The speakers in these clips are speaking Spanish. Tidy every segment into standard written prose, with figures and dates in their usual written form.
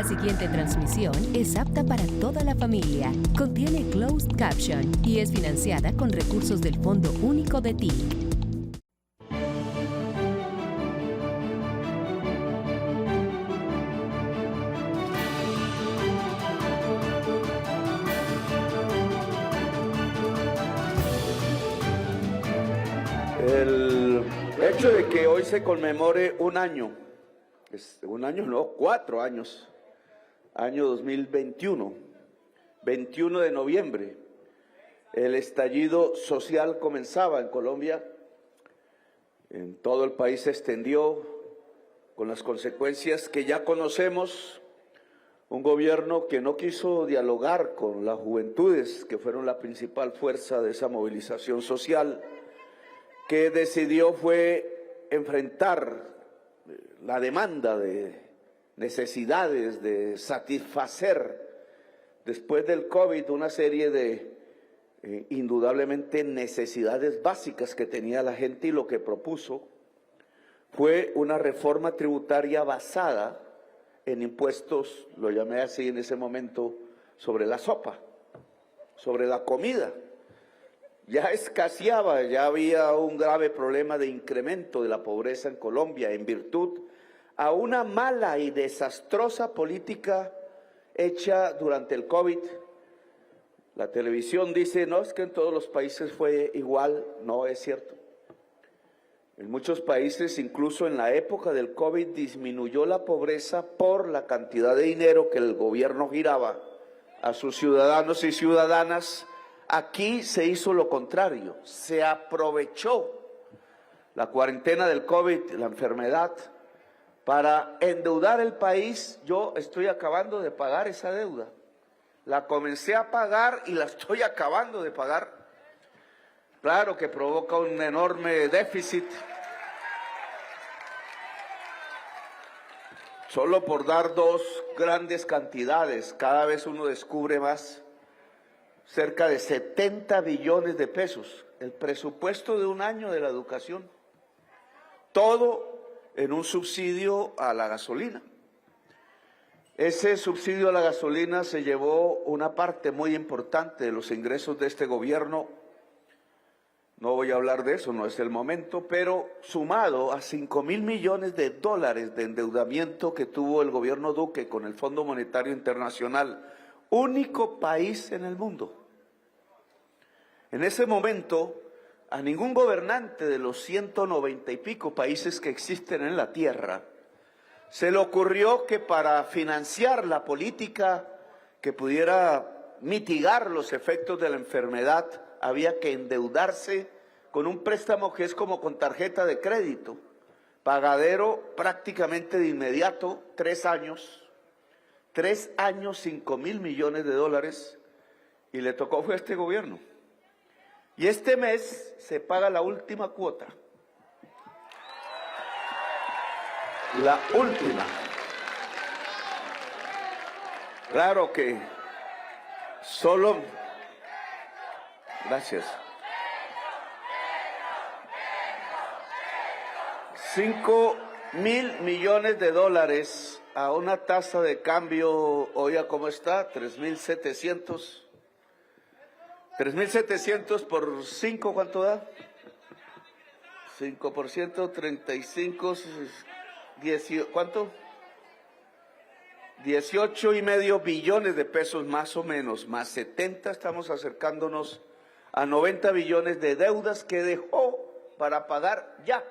La siguiente transmisión es apta para toda la familia. Contiene closed caption y es financiada con recursos del Fondo Único de TIC. El hecho de que hoy se conmemore un año no, 4 años, año 2021, 21 de noviembre, el estallido social comenzaba en Colombia, en todo el país se extendió con las consecuencias que ya conocemos, un gobierno que no quiso dialogar con las juventudes, que fueron la principal fuerza de esa movilización social, que decidió fue enfrentar la demanda de necesidades, de satisfacer después del COVID una serie de indudablemente necesidades básicas que tenía la gente, y lo que propuso fue una reforma tributaria basada en impuestos, lo llamé así en ese momento, sobre la sopa, sobre la comida. Ya escaseaba, ya había un grave problema de incremento de la pobreza en Colombia en virtud a una mala y desastrosa política hecha durante el COVID. La televisión dice, no, es que en todos los países fue igual. No es cierto. En muchos países, incluso en la época del COVID, disminuyó la pobreza por la cantidad de dinero que el gobierno giraba a sus ciudadanos y ciudadanas. Aquí se hizo lo contrario, se aprovechó la cuarentena del COVID, la enfermedad, para endeudar el país. Yo estoy acabando de pagar esa deuda. La comencé a pagar y la estoy acabando de pagar. Claro que provoca un enorme déficit. Solo por dar dos grandes cantidades, cada vez uno descubre más. Cerca de 70 billones de pesos, el presupuesto de un año de la educación, todo en un subsidio a la gasolina. Ese subsidio a la gasolina se llevó una parte muy importante de los ingresos de este gobierno. No voy a hablar de eso, no es el momento, pero sumado a 5.000 millones de dólares de endeudamiento que tuvo el gobierno Duque con el Fondo Monetario Internacional, único país en el mundo. En ese momento, a ningún gobernante de los 190 y pico países que existen en la Tierra se le ocurrió que para financiar la política que pudiera mitigar los efectos de la enfermedad había que endeudarse con un préstamo que es como con tarjeta de crédito, pagadero prácticamente de inmediato, 3 años, 5.000 millones de dólares, y le tocó fue a este gobierno. Y este mes se paga la última cuota. La última. Claro que solo... Gracias. 5.000 millones de dólares a una tasa de cambio, oiga cómo está, 3.700. 3.700 por 5, ¿cuánto da? 5%, 35, 18, ¿cuánto? 18,5 billones de pesos más o menos, más 70, estamos acercándonos a 90 billones de deudas que dejó para pagar ya.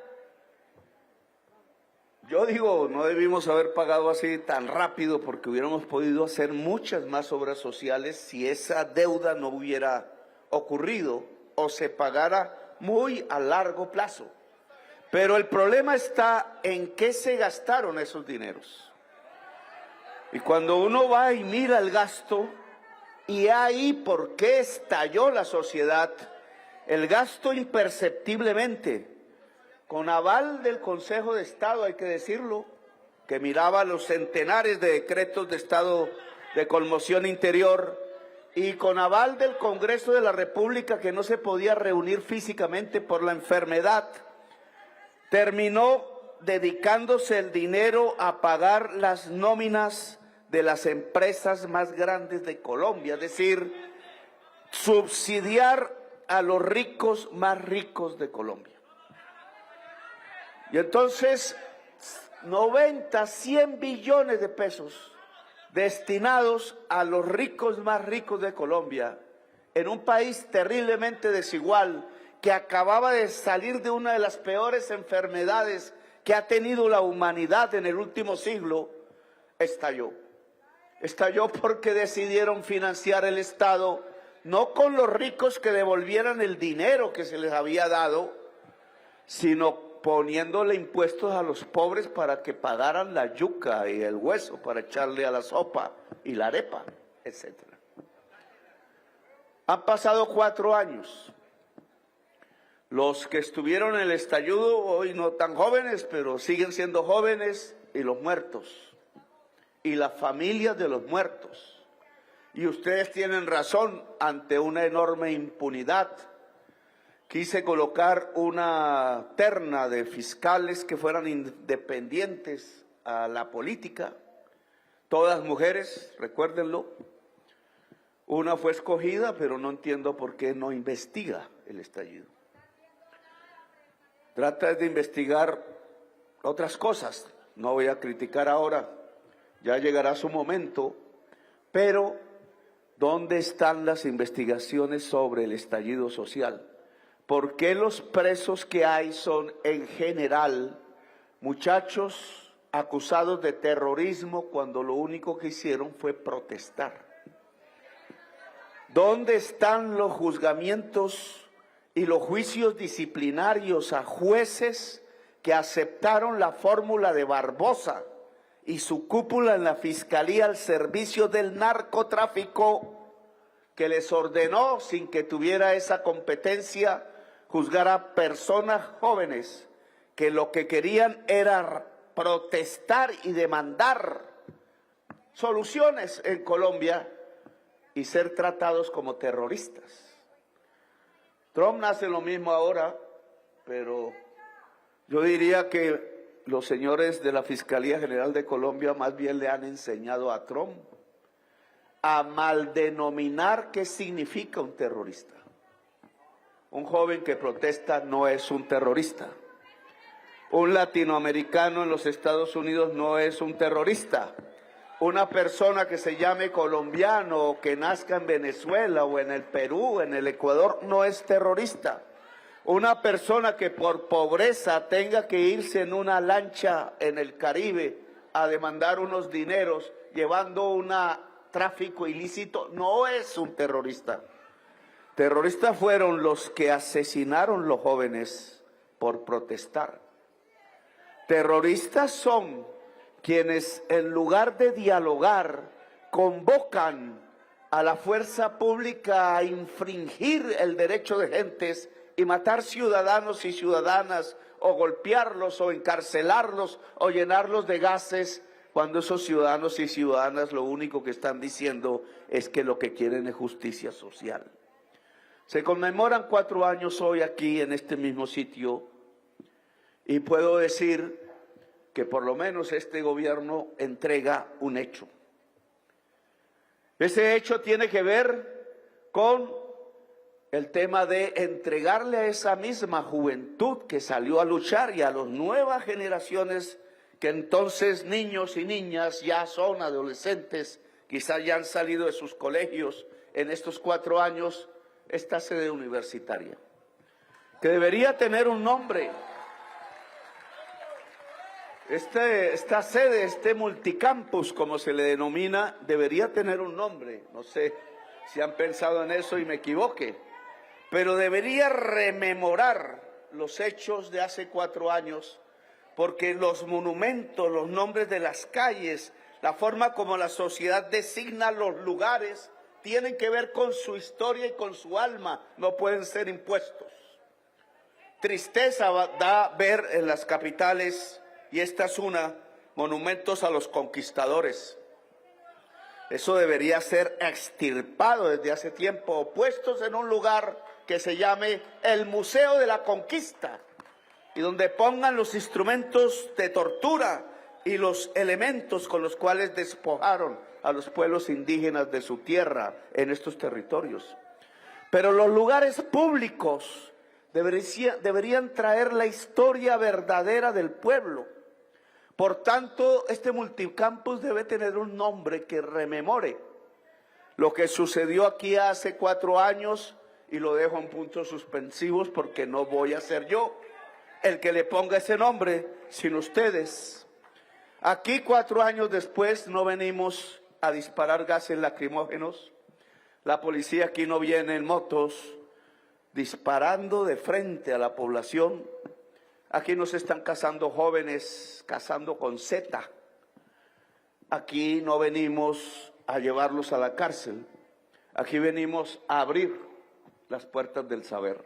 Yo digo, no debimos haber pagado así tan rápido porque hubiéramos podido hacer muchas más obras sociales si esa deuda no hubiera ocurrido o se pagara muy a largo plazo. Pero el problema está en qué se gastaron esos dineros. Y cuando uno va y mira el gasto, y ahí por qué estalló la sociedad, el gasto imperceptiblemente, con aval del Consejo de Estado, hay que decirlo, que miraba los centenares de decretos de estado de conmoción interior, y con aval del Congreso de la República, que no se podía reunir físicamente por la enfermedad, terminó dedicándose el dinero a pagar las nóminas de las empresas más grandes de Colombia, es decir, subsidiar a los ricos más ricos de Colombia. Y entonces 90, 100 billones de pesos destinados a los ricos más ricos de Colombia, en un país terriblemente desigual, que acababa de salir de una de las peores enfermedades que ha tenido la humanidad en el último siglo, estalló. Estalló porque decidieron financiar el Estado, no con los ricos que devolvieran el dinero que se les había dado, sino poniéndole impuestos a los pobres para que pagaran la yuca y el hueso para echarle a la sopa y la arepa, etc. Han pasado 4 años. Los que estuvieron en el estallido, hoy no tan jóvenes, pero siguen siendo jóvenes, y los muertos, y las familias de los muertos. Y ustedes tienen razón, ante una enorme impunidad. Quise colocar una terna de fiscales que fueran independientes a la política, todas mujeres, recuérdenlo. Una fue escogida, pero no entiendo por qué no investiga el estallido. Trata de investigar otras cosas, no voy a criticar ahora, ya llegará su momento, pero ¿dónde están las investigaciones sobre el estallido social? ¿Por qué los presos que hay son en general muchachos acusados de terrorismo cuando lo único que hicieron fue protestar? ¿Dónde están los juzgamientos y los juicios disciplinarios a jueces que aceptaron la fórmula de Barbosa y su cúpula en la Fiscalía al servicio del narcotráfico, que les ordenó, sin que tuviera esa competencia, juzgar a personas jóvenes que lo que querían era protestar y demandar soluciones en Colombia y ser tratados como terroristas? Trump hace lo mismo ahora, pero yo diría que los señores de la Fiscalía General de Colombia más bien le han enseñado a Trump a maldenominar qué significa un terrorista. Un joven que protesta no es un terrorista. Un latinoamericano en los Estados Unidos no es un terrorista. Una persona que se llame colombiano o que nazca en Venezuela o en el Perú, en el Ecuador, no es terrorista. Una persona que por pobreza tenga que irse en una lancha en el Caribe a demandar unos dineros llevando un tráfico ilícito no es un terrorista. Terroristas fueron los que asesinaron los jóvenes por protestar. Terroristas son quienes en lugar de dialogar convocan a la fuerza pública a infringir el derecho de gentes y matar ciudadanos y ciudadanas, o golpearlos o encarcelarlos o llenarlos de gases, cuando esos ciudadanos y ciudadanas lo único que están diciendo es que lo que quieren es justicia social. Se conmemoran 4 años hoy aquí en este mismo sitio y puedo decir que por lo menos este gobierno entrega un hecho. Ese hecho tiene que ver con el tema de entregarle a esa misma juventud que salió a luchar y a las nuevas generaciones que entonces niños y niñas ya son adolescentes, quizás ya han salido de sus colegios en estos 4 años, esta sede universitaria, que debería tener un nombre. Esta sede, este multicampus, como se le denomina, debería tener un nombre. No sé si han pensado en eso y me equivoqué, pero debería rememorar los hechos de hace 4 años, porque los monumentos, los nombres de las calles, la forma como la sociedad designa los lugares, tienen que ver con su historia y con su alma, no pueden ser impuestos. Tristeza da ver en las capitales, y esta es una, monumentos a los conquistadores. Eso debería ser extirpado desde hace tiempo, o puestos en un lugar que se llame el Museo de la Conquista, y donde pongan los instrumentos de tortura y los elementos con los cuales despojaron a los pueblos indígenas de su tierra en estos territorios. Pero los lugares públicos deberían traer la historia verdadera del pueblo. Por tanto, este multicampus debe tener un nombre que rememore lo que sucedió aquí hace 4 años, y lo dejo en puntos suspensivos porque no voy a ser yo el que le ponga ese nombre, sino ustedes. Aquí 4 años después no venimos a disparar gases lacrimógenos. La policía aquí no viene en motos disparando de frente a la población. Aquí no se están casando jóvenes, casando con Z. Aquí no venimos a llevarlos a la cárcel. Aquí venimos a abrir las puertas del saber.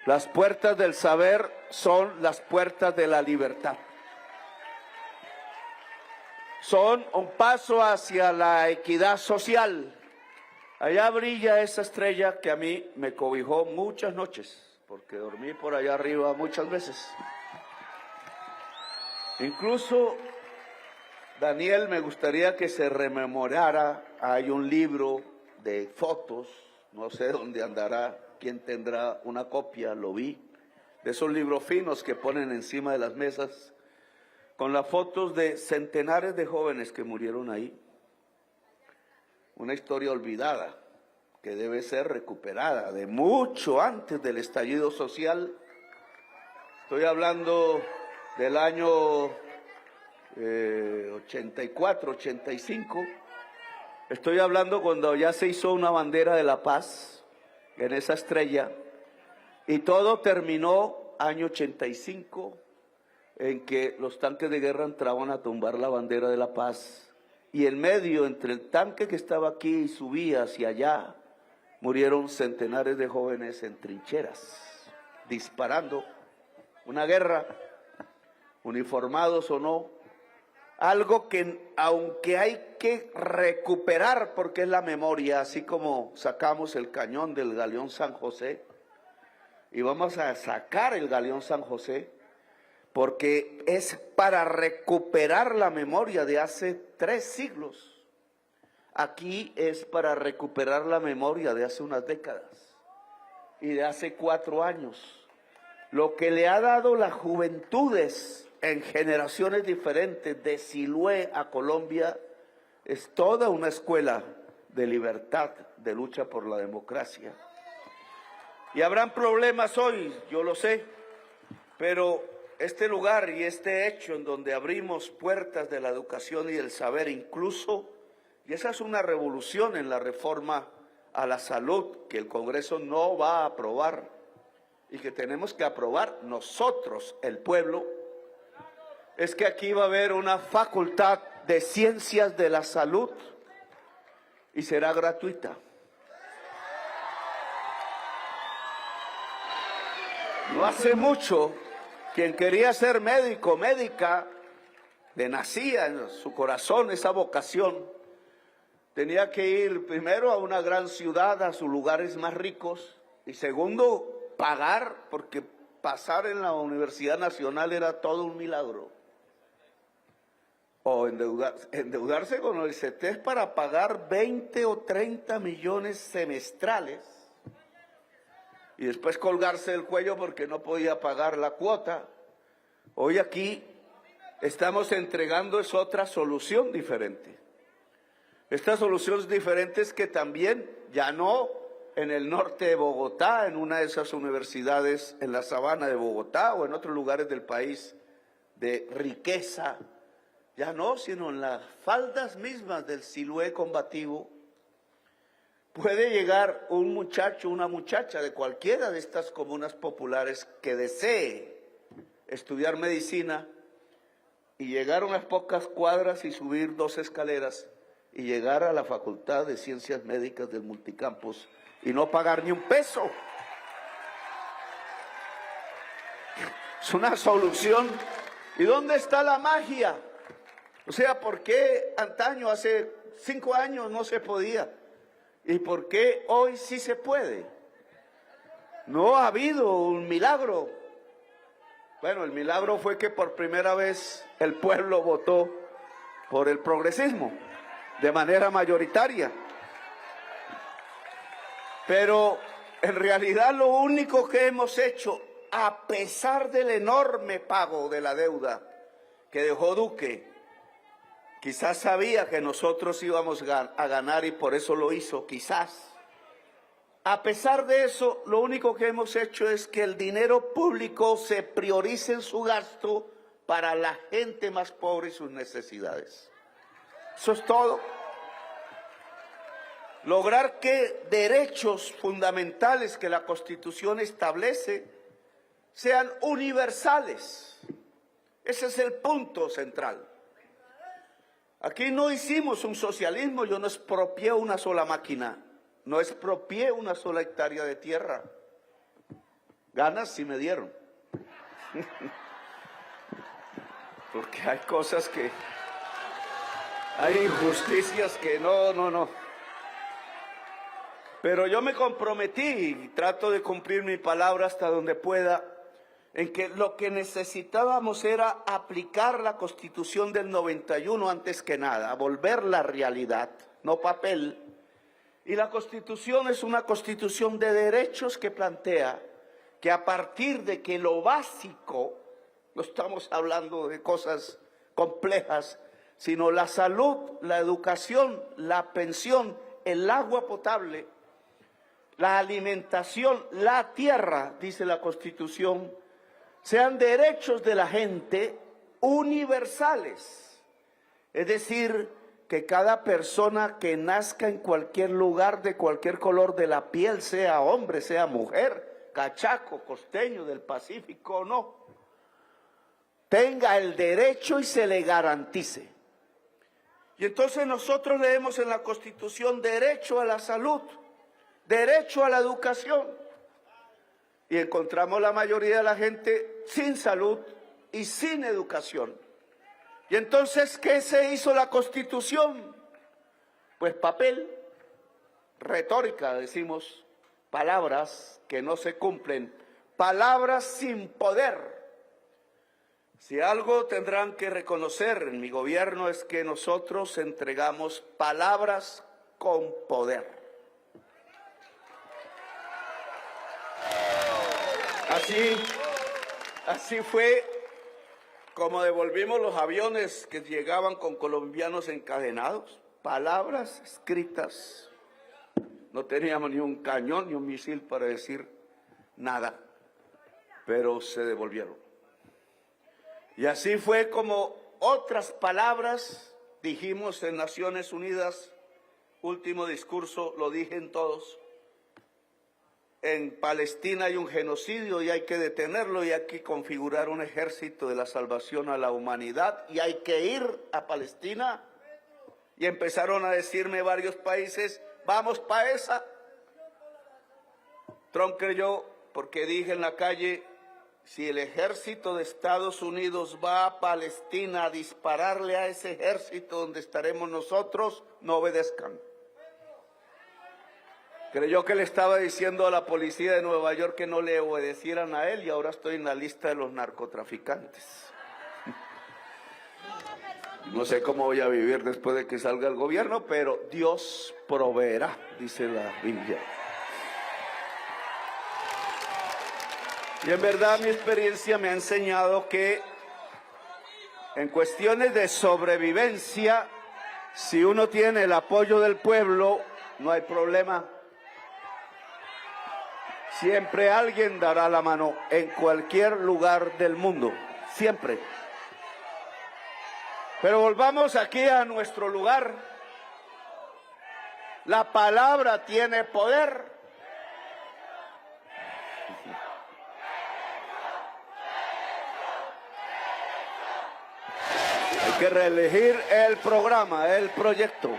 Las puertas del saber son las puertas de la libertad. Son un paso hacia la equidad social. Allá brilla esa estrella que a mí me cobijó muchas noches, porque dormí por allá arriba muchas veces. Incluso, Daniel, me gustaría que se rememorara, hay un libro de fotos, no sé dónde andará, quién tendrá una copia, lo vi, de esos libros finos que ponen encima de las mesas, con las fotos de centenares de jóvenes que murieron ahí. Una historia olvidada, que debe ser recuperada, de mucho antes del estallido social. Estoy hablando del año 84, 85. Estoy hablando cuando ya se hizo una bandera de la paz en esa estrella, y todo terminó año 85, en que los tanques de guerra entraban a tumbar la bandera de la paz, y en medio, entre el tanque que estaba aquí y subía hacia allá, murieron centenares de jóvenes en trincheras, disparando. Una guerra, uniformados o no, algo que aunque hay que recuperar porque es la memoria, así como sacamos el cañón del galeón San José, y vamos a sacar el galeón San José, porque es para recuperar la memoria de hace 3 siglos. Aquí es para recuperar la memoria de hace unas décadas y de hace 4 años. Lo que le ha dado las juventudes en generaciones diferentes de Siloé a Colombia es toda una escuela de libertad, de lucha por la democracia. Y habrán problemas hoy, yo lo sé, pero este lugar y este hecho en donde abrimos puertas de la educación y del saber incluso, y esa es una revolución en la reforma a la salud que el Congreso no va a aprobar y que tenemos que aprobar nosotros, el pueblo, es que aquí va a haber una facultad de ciencias de la salud y será gratuita. No hace mucho, quien quería ser médico, médica, le nacía en su corazón esa vocación, tenía que ir primero a una gran ciudad, a sus lugares más ricos, y segundo, pagar, porque pasar en la Universidad Nacional era todo un milagro. O endeudarse con el CETES para pagar 20 o 30 millones semestrales y después colgarse el cuello porque no podía pagar la cuota. Hoy aquí estamos entregando es otra solución diferente. Esta solución diferente es que también, ya no en el norte de Bogotá, en una de esas universidades en la sabana de Bogotá o en otros lugares del país de riqueza, ya no, sino en las faldas mismas del Siloé combativo, puede llegar un muchacho, una muchacha de cualquiera de estas comunas populares que desee estudiar medicina y llegar unas pocas cuadras y subir 2 escaleras y llegar a la Facultad de Ciencias Médicas del Multicampus y no pagar ni un peso. Es una solución. ¿Y dónde está la magia? O sea, ¿por qué antaño, hace 5 años, no se podía? ¿Y por qué hoy sí se puede? No ha habido un milagro. Bueno, el milagro fue que por primera vez el pueblo votó por el progresismo de manera mayoritaria. Pero en realidad lo único que hemos hecho, a pesar del enorme pago de la deuda que dejó Duque, quizás sabía que nosotros íbamos a ganar y por eso lo hizo, quizás. A pesar de eso, lo único que hemos hecho es que el dinero público se priorice en su gasto para la gente más pobre y sus necesidades. Eso es todo. Lograr que derechos fundamentales que la Constitución establece sean universales. Ese es el punto central. Aquí no hicimos un socialismo, yo no expropié una sola máquina, no expropié una sola hectárea de tierra. Ganas sí me dieron. Porque hay cosas que... hay injusticias que no. Pero yo me comprometí y trato de cumplir mi palabra hasta donde pueda, en que lo que necesitábamos era aplicar la Constitución del 91 antes que nada, volverla realidad, no papel. Y la Constitución es una Constitución de derechos que plantea que a partir de que lo básico, no estamos hablando de cosas complejas, sino la salud, la educación, la pensión, el agua potable, la alimentación, la tierra, dice la Constitución, sean derechos de la gente universales. Es decir, que cada persona que nazca en cualquier lugar, de cualquier color de la piel, sea hombre, sea mujer, cachaco, costeño, del Pacífico o no, tenga el derecho y se le garantice. Y entonces nosotros leemos en la Constitución derecho a la salud, derecho a la educación, y encontramos la mayoría de la gente sin salud y sin educación. Y entonces, ¿qué se hizo la Constitución? Pues papel, retórica, decimos, palabras que no se cumplen, palabras sin poder. Si algo tendrán que reconocer en mi gobierno es que nosotros entregamos palabras con poder. Así fue como devolvimos los aviones que llegaban con colombianos encadenados, palabras escritas. No teníamos ni un cañón ni un misil para decir nada, pero se devolvieron. Y así fue como otras palabras dijimos en Naciones Unidas, último discurso, lo dije en todos. En Palestina hay un genocidio y hay que detenerlo y hay que configurar un ejército de la salvación a la humanidad y hay que ir a Palestina. Y empezaron a decirme varios países, vamos para esa. Trump creyó, porque dije en la calle, si el ejército de Estados Unidos va a Palestina a dispararle a ese ejército donde estaremos nosotros, no obedezcan. Creyó que le estaba diciendo a la policía de Nueva York que no le obedecieran a él y ahora estoy en la lista de los narcotraficantes. No sé cómo voy a vivir después de que salga el gobierno, pero Dios proveerá, dice la Biblia. Y en verdad mi experiencia me ha enseñado que en cuestiones de sobrevivencia, si uno tiene el apoyo del pueblo, no hay problema. Siempre alguien dará la mano en cualquier lugar del mundo, siempre. Pero volvamos aquí a nuestro lugar. La palabra tiene poder. Hay que reelegir el programa, el proyecto.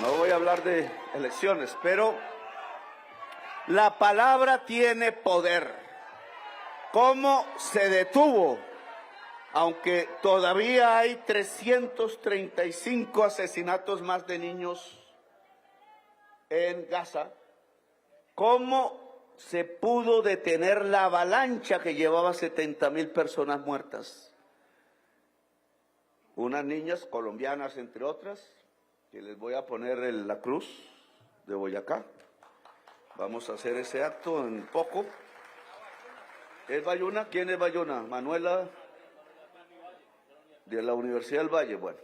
No voy a hablar de elecciones, pero la palabra tiene poder. ¿Cómo se detuvo? Aunque todavía hay 335 asesinatos más de niños en Gaza, ¿cómo se pudo detener la avalancha que llevaba 70,000 personas muertas. Unas niñas colombianas, entre otras, que les voy a poner la cruz de Boyacá. Vamos a hacer ese acto en poco. ¿Es Bayuna? ¿Quién es Bayuna? Manuela, de la Universidad del Valle. Bueno,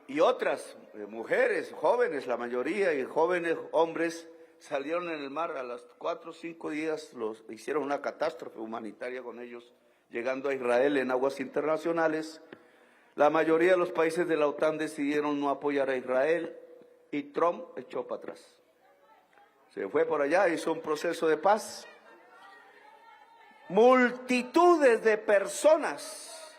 y otras mujeres, jóvenes, la mayoría, y jóvenes hombres, salieron en el mar a los 4 o 5 días, hicieron una catástrofe humanitaria con ellos, llegando a Israel en aguas internacionales. La mayoría de los países de la OTAN decidieron no apoyar a Israel y Trump echó para atrás. Se fue por allá, hizo un proceso de paz. Multitudes de personas,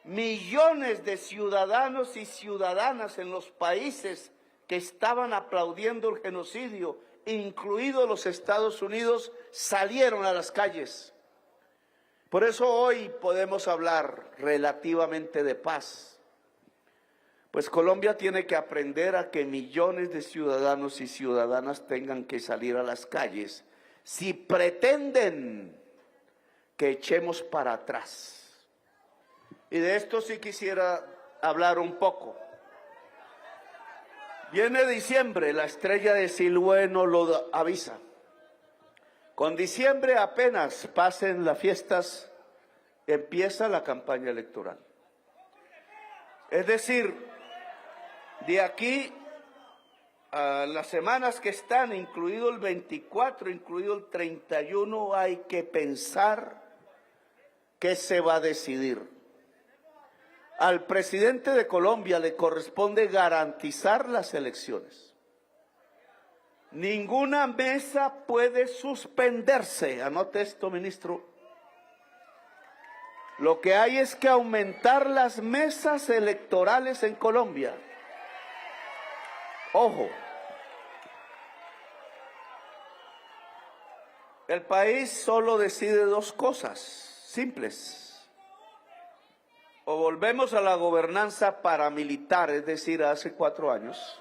millones de ciudadanos y ciudadanas en los países que estaban aplaudiendo el genocidio, incluidos los Estados Unidos, salieron a las calles. Por eso hoy podemos hablar relativamente de paz. Pues Colombia tiene que aprender a que millones de ciudadanos y ciudadanas tengan que salir a las calles si pretenden que echemos para atrás. Y de esto sí quisiera hablar un poco. Viene diciembre, la estrella de Siloé nos lo avisa. Con diciembre apenas pasen las fiestas, empieza la campaña electoral. Es decir, de aquí a las semanas que están, incluido el 24, incluido el 31, hay que pensar qué se va a decidir. Al presidente de Colombia le corresponde garantizar las elecciones. Ninguna mesa puede suspenderse. Anote esto, ministro. Lo que hay es que aumentar las mesas electorales en Colombia. Ojo. El país solo decide 2 cosas simples. O volvemos a la gobernanza paramilitar, es decir, hace 4 años.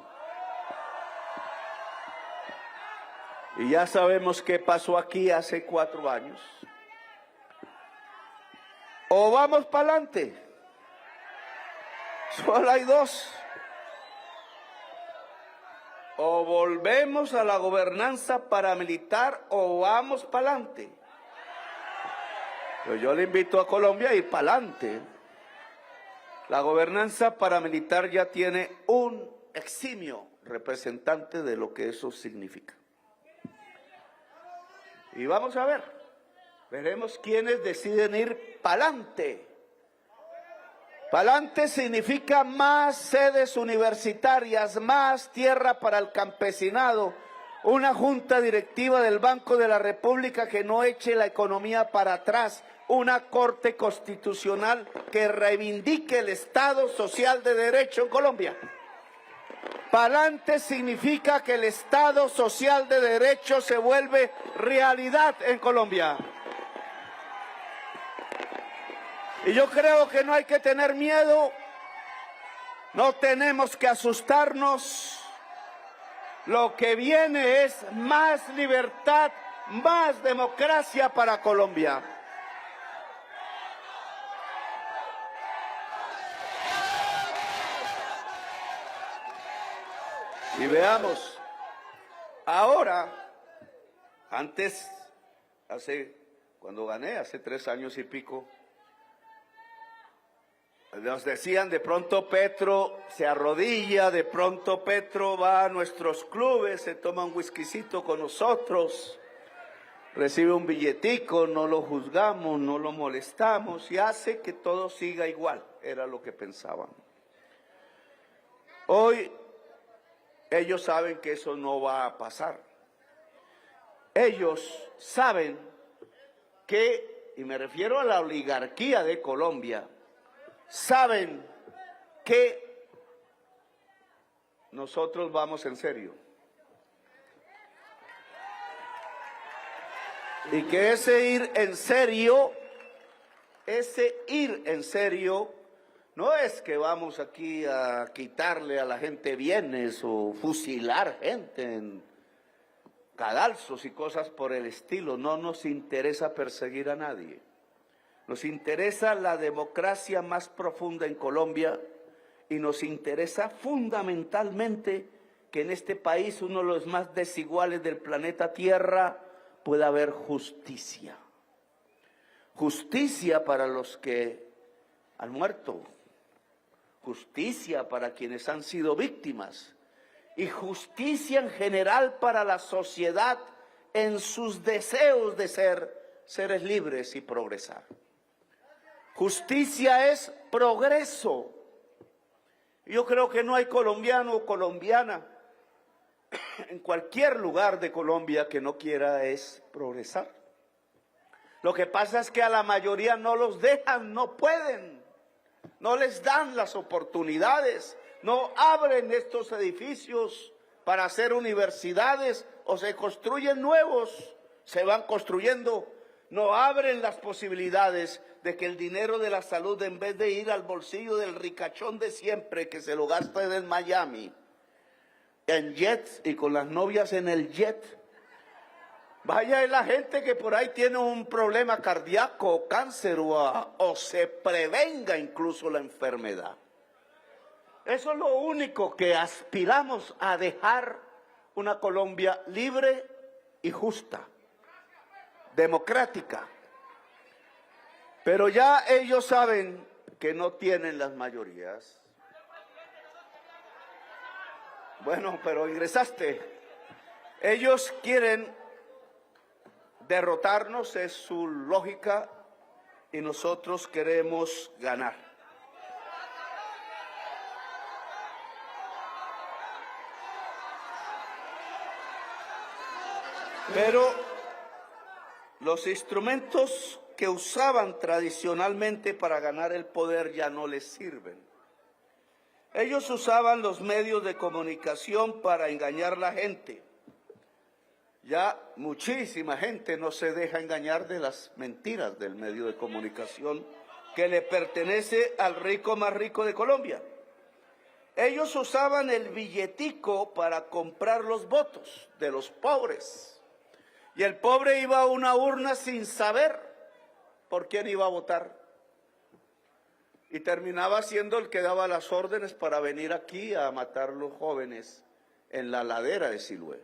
Y ya sabemos qué pasó aquí hace 4 años. O vamos para adelante. Solo hay 2. O volvemos a la gobernanza paramilitar o vamos para adelante. Pues yo le invito a Colombia a ir para adelante. La gobernanza paramilitar ya tiene un eximio representante de lo que eso significa. Y vamos a ver, veremos quiénes deciden ir para adelante. Para adelante significa más sedes universitarias, más tierra para el campesinado, una junta directiva del Banco de la República que no eche la economía para atrás, una corte constitucional que reivindique el Estado social de derecho en Colombia. Pa'lante significa que el Estado social de derecho se vuelve realidad en Colombia. Y yo creo que no hay que tener miedo, no tenemos que asustarnos. Lo que viene es más libertad, más democracia para Colombia. Y veamos, ahora, antes, cuando gané, hace 3 años y pico, nos decían de pronto Petro se arrodilla, de pronto Petro va a nuestros clubes, se toma un whiskycito con nosotros, recibe un billetico, no lo juzgamos, no lo molestamos y hace que todo siga igual, era lo que pensaban. Hoy ellos saben que eso no va a pasar. Ellos saben que, y me refiero a la oligarquía de Colombia, saben que nosotros vamos en serio. Y que ese ir en serio, no es que vamos aquí a quitarle a la gente bienes o fusilar gente. cadalsos y cosas por el estilo. No nos interesa perseguir a nadie. Nos interesa la democracia más profunda en Colombia y nos interesa fundamentalmente que en este país, uno de los más desiguales del planeta Tierra, pueda haber justicia. Justicia para los que han muerto, justicia para quienes han sido víctimas y justicia en general para la sociedad en sus deseos de ser seres libres y progresar. Justicia es progreso. Yo creo que no hay colombiano o colombiana en cualquier lugar de Colombia que no quiera es progresar. Lo que pasa es que a la mayoría no los dejan, no pueden, no les dan las oportunidades, no abren estos edificios para hacer universidades o se construyen nuevos, se van construyendo, no abren las posibilidades de que el dinero de la salud, en vez de ir al bolsillo del ricachón de siempre que se lo gasta en Miami, en jets y con las novias en el jet, vaya a la gente que por ahí tiene un problema cardíaco, cáncer o se prevenga incluso la enfermedad. Eso es lo único que aspiramos a dejar, una Colombia libre y justa, democrática. Pero ya ellos saben que no tienen las mayorías. Bueno, pero ingresaste. Ellos quieren derrotarnos, es su lógica, y nosotros queremos ganar. Pero los instrumentos que usaban tradicionalmente para ganar el poder ya no les sirven. Ellos usaban los medios de comunicación para engañar a la gente. Ya muchísima gente no se deja engañar de las mentiras del medio de comunicación que le pertenece al rico más rico de Colombia. Ellos usaban el billetico para comprar los votos de los pobres. Y el pobre iba a una urna sin saber por quién iba a votar. Y terminaba siendo el que daba las órdenes para venir aquí a matar los jóvenes en la ladera de Siloé.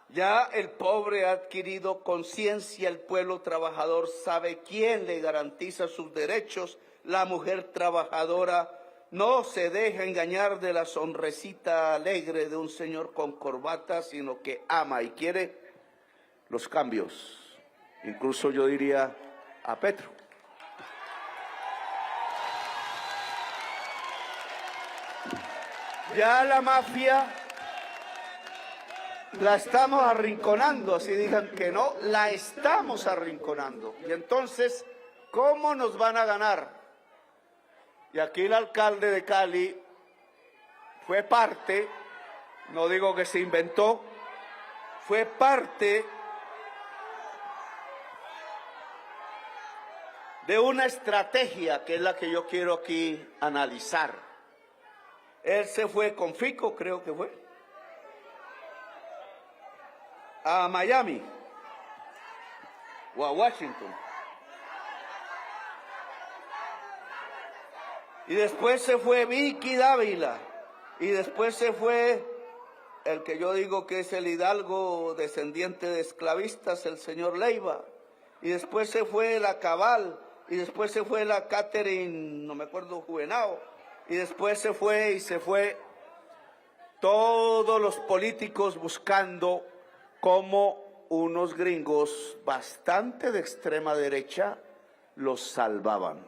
Ya el pobre ha adquirido conciencia, el pueblo trabajador sabe quién le garantiza sus derechos, la mujer trabajadora no se deja engañar de la sonrisita alegre de un señor con corbata, sino que ama y quiere los cambios. Incluso yo diría a Petro. Ya la mafia la estamos arrinconando, así digan que no, la estamos arrinconando. Y entonces, ¿cómo nos van a ganar? Y aquí el alcalde de Cali fue parte, no digo que se inventó, fue parte de una estrategia que es la que yo quiero aquí analizar. Él se fue con Fico, creo que fue, a Miami o a Washington. Y después se fue Vicky Dávila. Y después se fue el que yo digo que es el hidalgo descendiente de esclavistas, el señor Leiva. Y después se fue la Cabal. Y después se fue la Catherine, no me acuerdo, Juvenao. Y después se fue todos los políticos buscando cómo unos gringos bastante de extrema derecha los salvaban.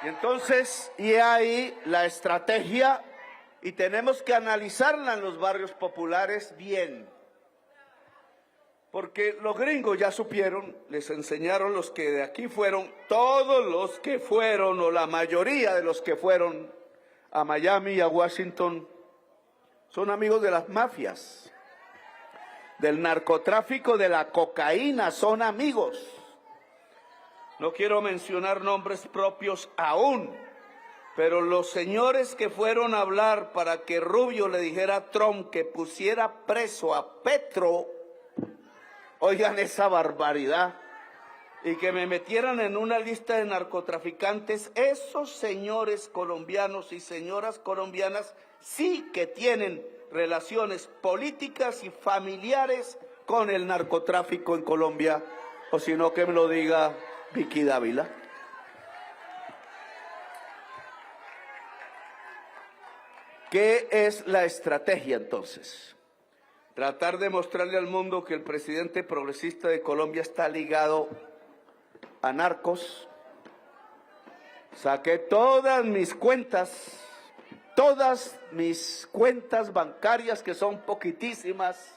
Y entonces, y ahí la estrategia, y tenemos que analizarla en los barrios populares bien. Porque los gringos ya supieron, les enseñaron los que de aquí fueron, todos los que fueron, o la mayoría de los que fueron a Miami y a Washington, son amigos de las mafias, del narcotráfico, de la cocaína, son amigos. No quiero mencionar nombres propios aún, Pero los señores que fueron a hablar para que Rubio le dijera a Trump que pusiera preso a Petro, oigan esa barbaridad, y que me metieran en una lista de narcotraficantes, esos señores colombianos y señoras colombianas sí que tienen relaciones políticas y familiares con el narcotráfico en Colombia, o si no que me lo diga Vicky Dávila. ¿Qué es la estrategia entonces? Tratar de mostrarle al mundo que el presidente progresista de Colombia está ligado a narcos. Saqué todas mis cuentas bancarias, que son poquitísimas,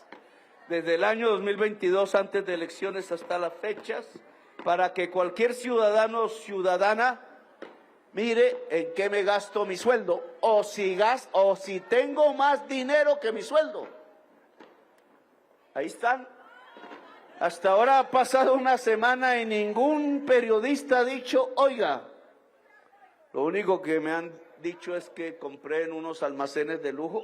desde el año 2022, antes de elecciones hasta las fechas, para que cualquier ciudadano o ciudadana mire en qué me gasto mi sueldo, o si tengo más dinero que mi sueldo. Ahí están. Hasta ahora ha pasado una semana y ningún periodista ha dicho, oiga, lo único que me han dicho es que compré en unos almacenes de lujo,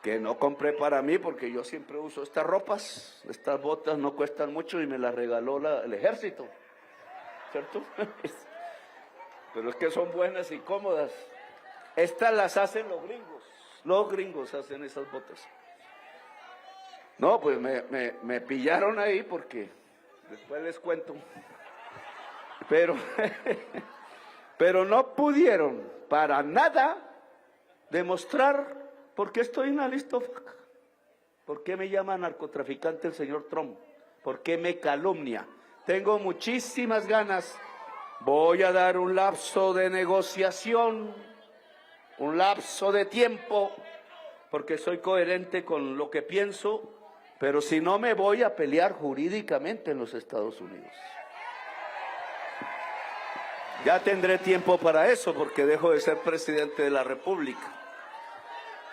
que no compré para mí porque yo siempre uso estas ropas, estas botas no cuestan mucho y me las regaló el ejército, ¿cierto? Pero es que son buenas y cómodas. Estas las hacen los gringos hacen esas botas. No, pues me pillaron ahí porque después les cuento. Pero no pudieron para nada demostrar por qué estoy en la lista. ¿Por qué me llama narcotraficante el señor Trump? ¿Por qué me calumnia? Tengo muchísimas ganas. Voy a dar un lapso de negociación, un lapso de tiempo, porque soy coherente con lo que pienso, pero si no me voy a pelear jurídicamente en los Estados Unidos. Ya tendré tiempo para eso, porque dejo de ser presidente de la República.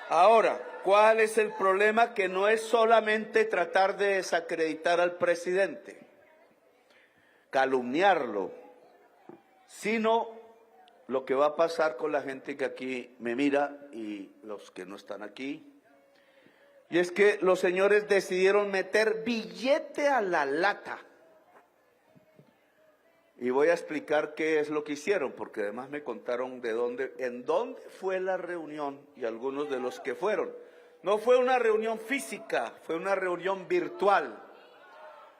Ahora, ¿cuál es el problema? Que no es solamente tratar de desacreditar al presidente, calumniarlo, sino lo que va a pasar con la gente que aquí me mira y los que no están aquí. Y es que los señores decidieron meter billete a la lata. Y voy a explicar qué es lo que hicieron, porque además me contaron en dónde fue la reunión y algunos de los que fueron. No fue una reunión física, fue una reunión virtual.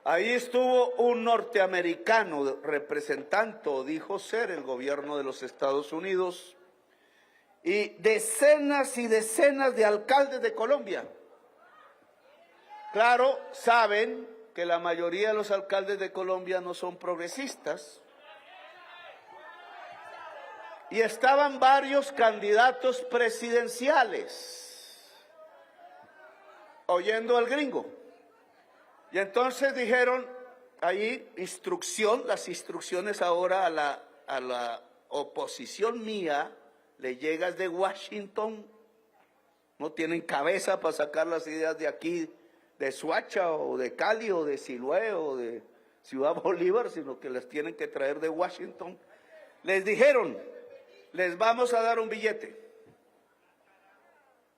Ahí estuvo un norteamericano representando, dijo ser el gobierno de los Estados Unidos, y decenas y decenas de alcaldes de Colombia. Claro, saben que la mayoría de los alcaldes de Colombia no son progresistas. Y estaban varios candidatos presidenciales oyendo al gringo. Y entonces dijeron, ahí las instrucciones ahora a la oposición mía, le llegas de Washington, no tienen cabeza para sacar las ideas de aquí, de Suacha o de Cali o de Siloé o de Ciudad Bolívar, sino que las tienen que traer de Washington. Les dijeron, les vamos a dar un billete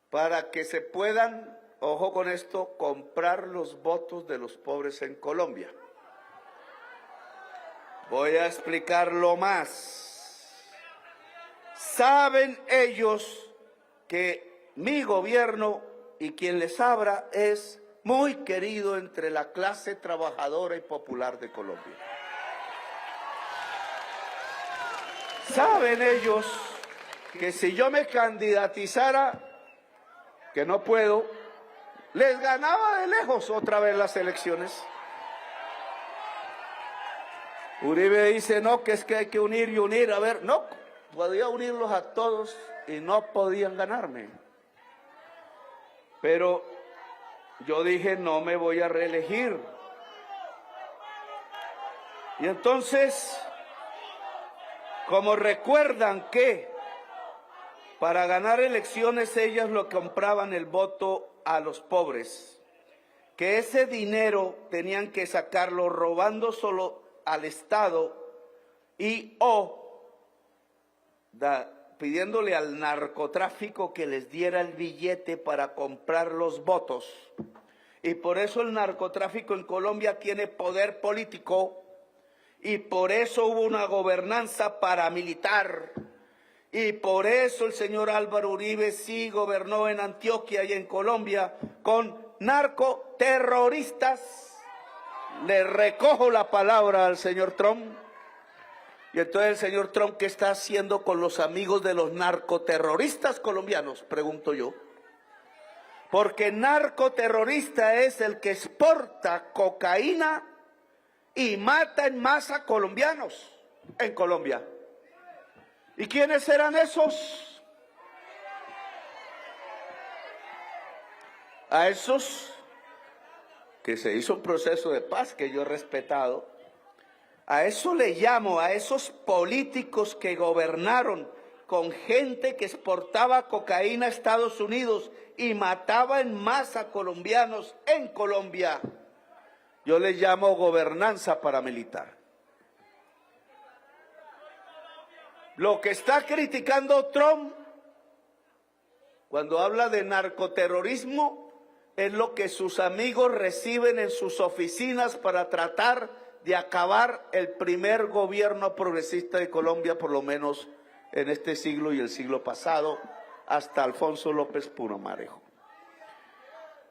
para que se puedan, ojo con esto, comprar los votos de los pobres en Colombia. Voy a explicarlo más. Saben ellos que mi gobierno y quien les habla es muy querido entre la clase trabajadora y popular de Colombia. Saben ellos que si yo me candidatizara, que no puedo, les ganaba de lejos otra vez las elecciones. Uribe dice, no, que es que hay que unir y unir. A ver, no, podía unirlos a todos y no podían ganarme. Pero yo dije, no me voy a reelegir. Y entonces, como recuerdan que para ganar elecciones ellas lo compraban el voto a los pobres, que ese dinero tenían que sacarlo robando solo al Estado y o pidiéndole al narcotráfico que les diera el billete para comprar los votos. Y por eso el narcotráfico en Colombia tiene poder político y por eso hubo una gobernanza paramilitar. Y por eso el señor Álvaro Uribe sí gobernó en Antioquia y en Colombia con narcoterroristas. Le recojo la palabra al señor Trump. Y entonces el señor Trump, ¿qué está haciendo con los amigos de los narcoterroristas colombianos? Pregunto yo. Porque narcoterrorista es el que exporta cocaína y mata en masa colombianos en Colombia. ¿Y quiénes eran esos? A esos que se hizo un proceso de paz que yo he respetado. A eso le llamo, a esos políticos que gobernaron con gente que exportaba cocaína a Estados Unidos y mataba en masa colombianos en Colombia. Yo les llamo gobernanza paramilitar. Lo que está criticando Trump cuando habla de narcoterrorismo es lo que sus amigos reciben en sus oficinas para tratar de acabar el primer gobierno progresista de Colombia, por lo menos en este siglo y el siglo pasado, hasta Alfonso López Pumarejo.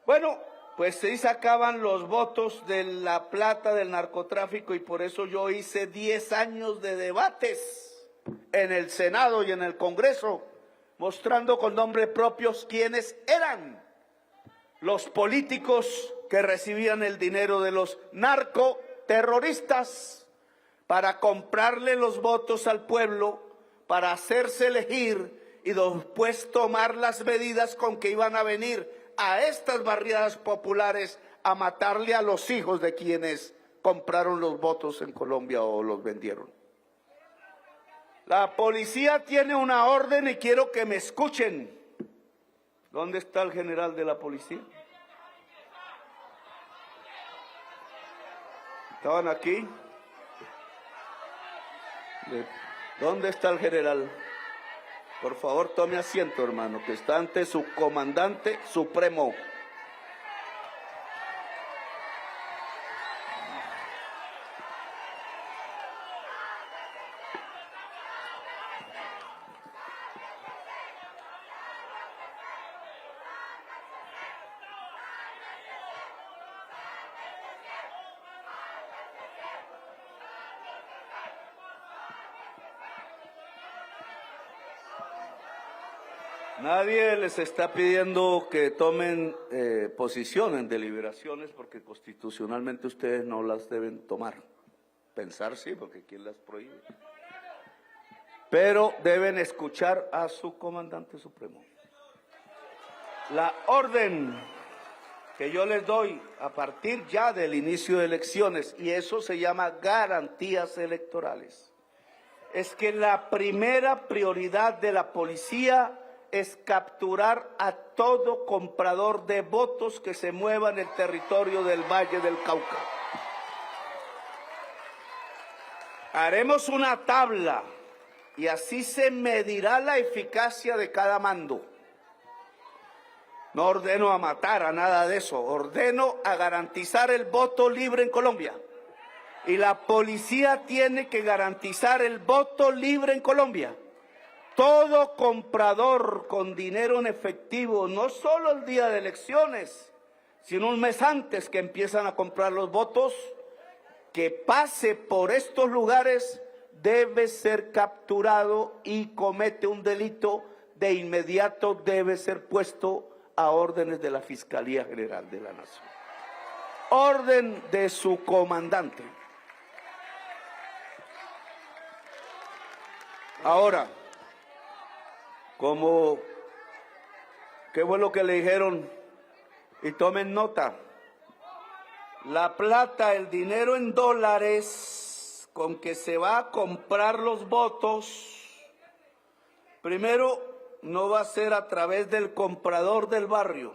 Bueno, pues se sacaban los votos de la plata del narcotráfico y por eso yo hice 10 años de debates en el Senado y en el Congreso, mostrando con nombres propios quiénes eran los políticos que recibían el dinero de los narcoterroristas para comprarle los votos al pueblo, para hacerse elegir y después tomar las medidas con que iban a venir a estas barriadas populares a matarle a los hijos de quienes compraron los votos en Colombia o los vendieron. La policía tiene una orden y quiero que me escuchen. ¿Dónde está el general de la policía? ¿Estaban aquí? ¿Dónde está el general? Por favor, tome asiento, hermano, que está ante su comandante supremo. Nadie les está pidiendo que tomen posición en deliberaciones porque constitucionalmente ustedes no las deben tomar. Pensar sí, porque ¿quién las prohíbe? Pero deben escuchar a su comandante supremo. La orden que yo les doy a partir ya del inicio de elecciones, y eso se llama garantías electorales, es que la primera prioridad de la policía es capturar a todo comprador de votos que se mueva en el territorio del Valle del Cauca. Haremos una tabla y así se medirá la eficacia de cada mando. No ordeno a matar a nada de eso, ordeno a garantizar el voto libre en Colombia. Y la policía tiene que garantizar el voto libre en Colombia. Todo comprador con dinero en efectivo, no solo el día de elecciones, sino un mes antes que empiezan a comprar los votos, que pase por estos lugares debe ser capturado y comete un delito, de inmediato debe ser puesto a órdenes de la Fiscalía General de la Nación. Orden de su comandante. Ahora, ¿qué fue lo que le dijeron? Y tomen nota. La plata, el dinero en dólares con que se va a comprar los votos, primero no va a ser a través del comprador del barrio.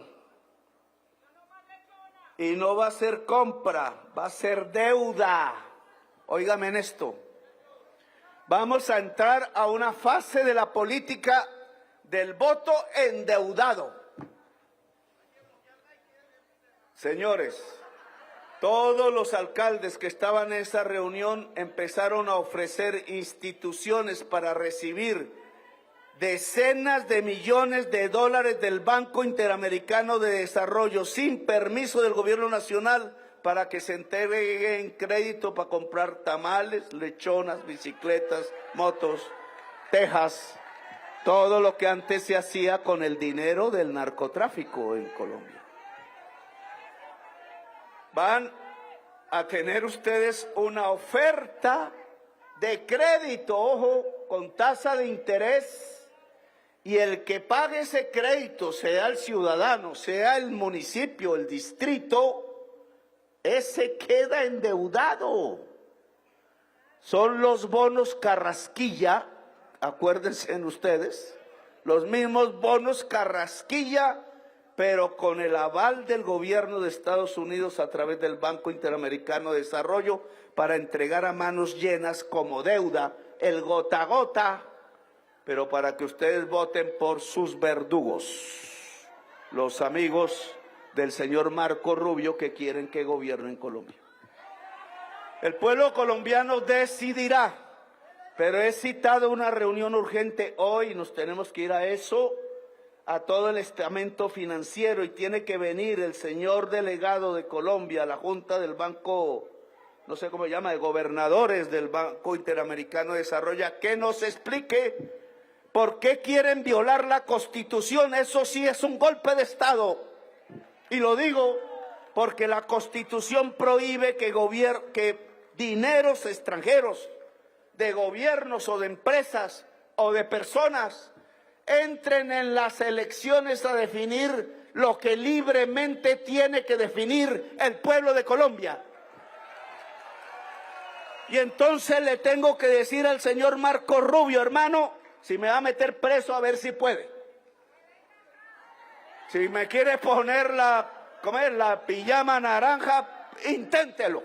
Y no va a ser compra, va a ser deuda. Óigame en esto. Vamos a entrar a una fase de la política del voto endeudado. Señores, todos los alcaldes que estaban en esa reunión empezaron a ofrecer instituciones para recibir decenas de millones de dólares del Banco Interamericano de Desarrollo sin permiso del gobierno nacional para que se entreguen crédito para comprar tamales, lechonas, bicicletas, motos, tejas, todo lo que antes se hacía con el dinero del narcotráfico en Colombia. Van a tener ustedes una oferta de crédito, ojo, con tasa de interés, y el que pague ese crédito, sea el ciudadano, sea el municipio, el distrito, ese queda endeudado. Son los bonos Carrasquilla, acuérdense ustedes, los mismos bonos Carrasquilla, pero con el aval del gobierno de Estados Unidos a través del Banco Interamericano de Desarrollo para entregar a manos llenas como deuda, el gota a gota, pero para que ustedes voten por sus verdugos, los amigos del señor Marco Rubio que quieren que gobierne en Colombia. El pueblo colombiano decidirá, pero he citado una reunión urgente hoy, nos tenemos que ir a eso, a todo el estamento financiero, y tiene que venir el señor delegado de Colombia a la Junta del Banco, no sé cómo se llama, de gobernadores del Banco Interamericano de Desarrollo, que nos explique por qué quieren violar la Constitución. Eso sí es un golpe de Estado. Y lo digo porque la Constitución prohíbe que dineros extranjeros de gobiernos o de empresas o de personas entren en las elecciones a definir lo que libremente tiene que definir el pueblo de Colombia. Y entonces le tengo que decir al señor Marco Rubio, hermano, si me va a meter preso, a ver si puede. Si me quiere poner la pijama naranja, inténtelo.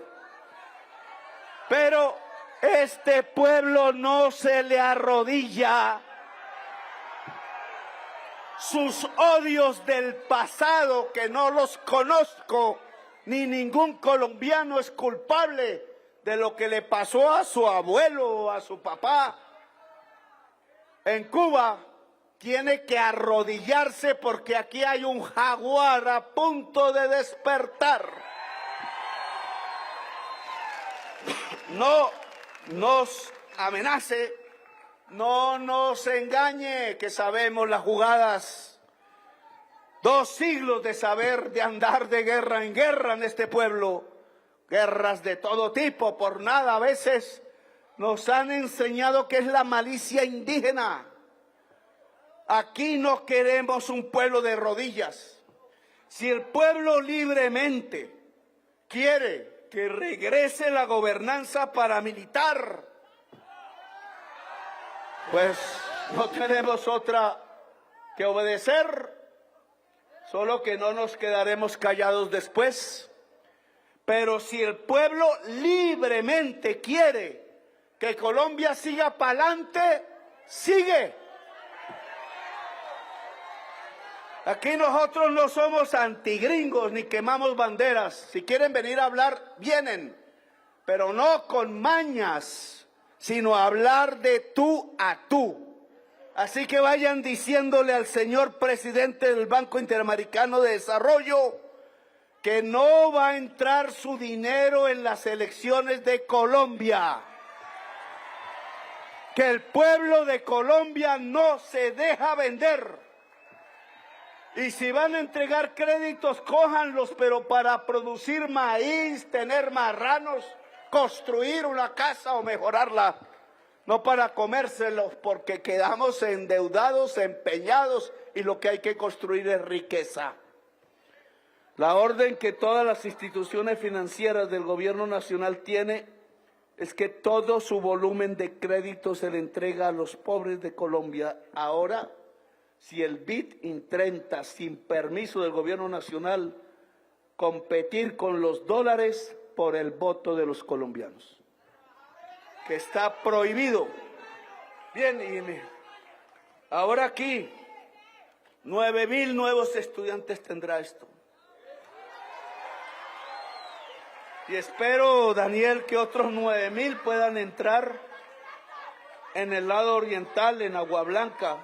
Pero este pueblo no se le arrodilla. Sus odios del pasado, que no los conozco, ni ningún colombiano es culpable de lo que le pasó a su abuelo o a su papá en Cuba, tiene que arrodillarse porque aquí hay un jaguar a punto de despertar. No nos amenace, no nos engañe, que sabemos las jugadas. 2 siglos de saber de andar de guerra en guerra en este pueblo. Guerras de todo tipo, por nada a veces nos han enseñado que es la malicia indígena. Aquí no queremos un pueblo de rodillas. Si el pueblo libremente quiere que regrese la gobernanza paramilitar, pues no tenemos otra que obedecer, solo que no nos quedaremos callados después. Pero si el pueblo libremente quiere que Colombia siga para adelante, sigue. Aquí nosotros no somos antigringos ni quemamos banderas. Si quieren venir a hablar, vienen, pero no con mañas, sino a hablar de tú a tú. Así que vayan diciéndole al señor presidente del Banco Interamericano de Desarrollo que no va a entrar su dinero en las elecciones de Colombia. Que el pueblo de Colombia no se deja vender. Y si van a entregar créditos, cójanlos, pero para producir maíz, tener marranos, construir una casa o mejorarla. No para comérselos, porque quedamos endeudados, empeñados, y lo que hay que construir es riqueza. La orden que todas las instituciones financieras del gobierno nacional tiene es que todo su volumen de crédito se le entrega a los pobres de Colombia. Ahora, si el BID intenta, sin permiso del gobierno nacional, competir con los dólares por el voto de los colombianos, que está prohibido. Bien, ahora aquí, 9,000 nuevos estudiantes tendrá esto. Y espero, Daniel, que otros 9,000 puedan entrar en el lado oriental, en Agua Blanca.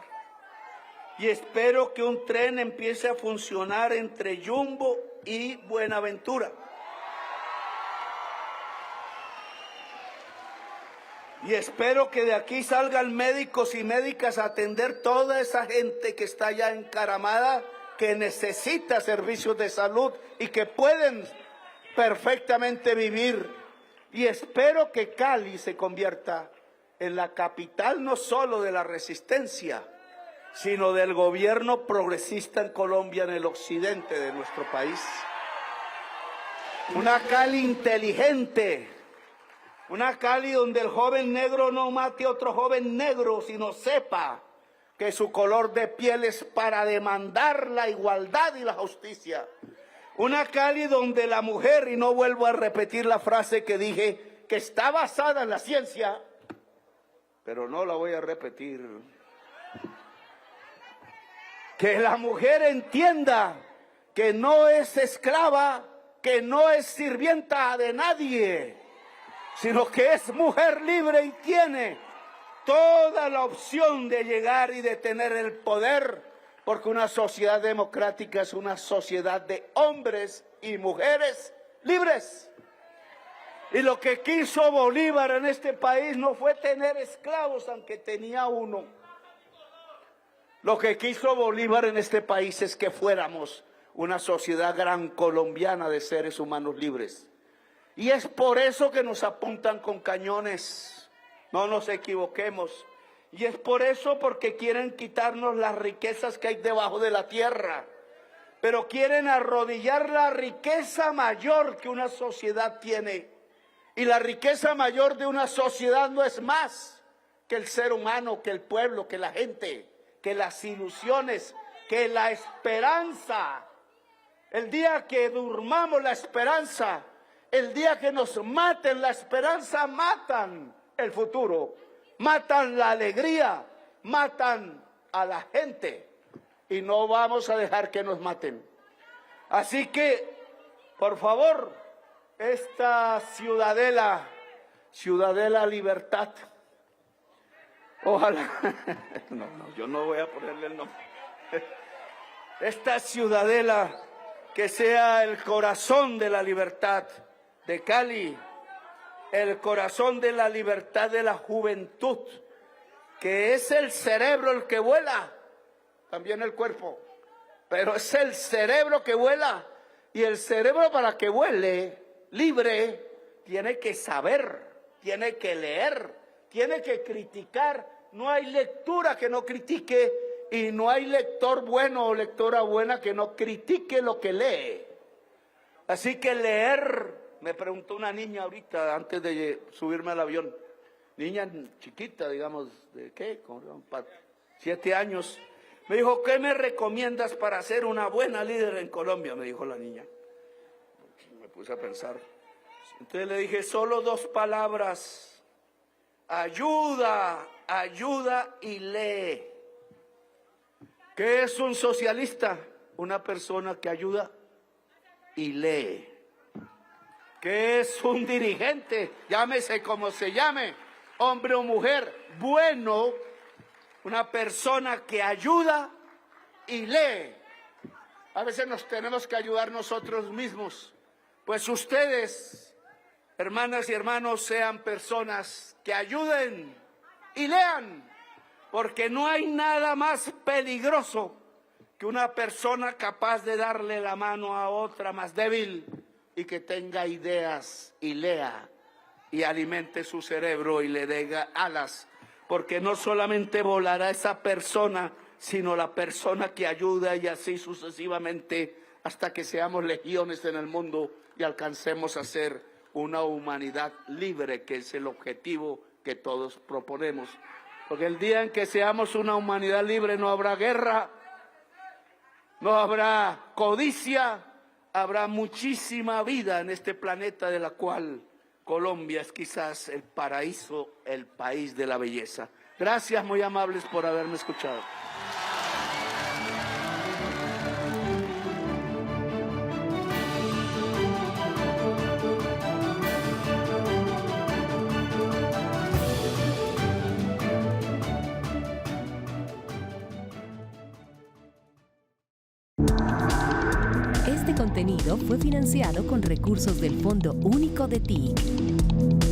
Y espero que un tren empiece a funcionar entre Yumbo y Buenaventura. Y espero que de aquí salgan médicos y médicas a atender toda esa gente que está ya encaramada, que necesita servicios de salud y que pueden perfectamente vivir. Y espero que Cali se convierta en la capital no solo de la resistencia, sino del gobierno progresista en Colombia, en el occidente de nuestro país. Una Cali inteligente, una Cali donde el joven negro no mate a otro joven negro, sino sepa que su color de piel es para demandar la igualdad y la justicia. Una Cali donde la mujer, y no vuelvo a repetir la frase que dije, que está basada en la ciencia, pero no la voy a repetir. Que la mujer entienda que no es esclava, que no es sirvienta de nadie, sino que es mujer libre y tiene toda la opción de llegar y de tener el poder, porque una sociedad democrática es una sociedad de hombres y mujeres libres. Y lo que quiso Bolívar en este país no fue tener esclavos, aunque tenía uno. Lo que quiso Bolívar en este país es que fuéramos una sociedad gran colombiana de seres humanos libres. Y es por eso que nos apuntan con cañones, no nos equivoquemos. Y es por eso, porque quieren quitarnos las riquezas que hay debajo de la tierra, pero quieren arrodillar la riqueza mayor que una sociedad tiene. Y la riqueza mayor de una sociedad no es más que el ser humano, que el pueblo, que la gente, que las ilusiones, que la esperanza. El día que durmamos la esperanza, el día que nos maten la esperanza, matan el futuro, matan la alegría, matan a la gente, y no vamos a dejar que nos maten. Así que, por favor, esta ciudadela Libertad, ojalá, no, yo no voy a ponerle el nombre, esta ciudadela que sea el corazón de la libertad de Cali, el corazón de la libertad de la juventud, que es el cerebro el que vuela, también el cuerpo, pero es el cerebro que vuela, y el cerebro, para que vuele libre, tiene que saber, tiene que leer, tiene que criticar. No hay lectura que no critique, y no hay lector bueno o lectora buena que no critique lo que lee. Así que leer, me preguntó una niña ahorita antes de subirme al avión, niña chiquita, digamos, ¿de qué? Con 7 años. Me dijo, ¿qué me recomiendas para ser una buena líder en Colombia? Me dijo la niña. Me puse a pensar. Entonces le dije, solo 2 palabras: ayuda, ayuda y lee. ¿Qué es un socialista? Una persona que ayuda y lee. ¿Qué es un dirigente? Llámese como se llame, hombre o mujer, bueno, una persona que ayuda y lee. A veces nos tenemos que ayudar nosotros mismos. Pues ustedes, hermanas y hermanos, sean personas que ayuden y lean, porque no hay nada más peligroso que una persona capaz de darle la mano a otra más débil y que tenga ideas y lea y alimente su cerebro y le dé alas, porque no solamente volará esa persona, sino la persona que ayuda, y así sucesivamente hasta que seamos legiones en el mundo y alcancemos a ser una humanidad libre, que es el objetivo que todos proponemos. Porque el día en que seamos una humanidad libre no habrá guerra, no habrá codicia, habrá muchísima vida en este planeta de la cual Colombia es quizás el paraíso, el país de la belleza. Gracias, muy amables, por haberme escuchado. Este contenido fue financiado con recursos del Fondo Único de TIC.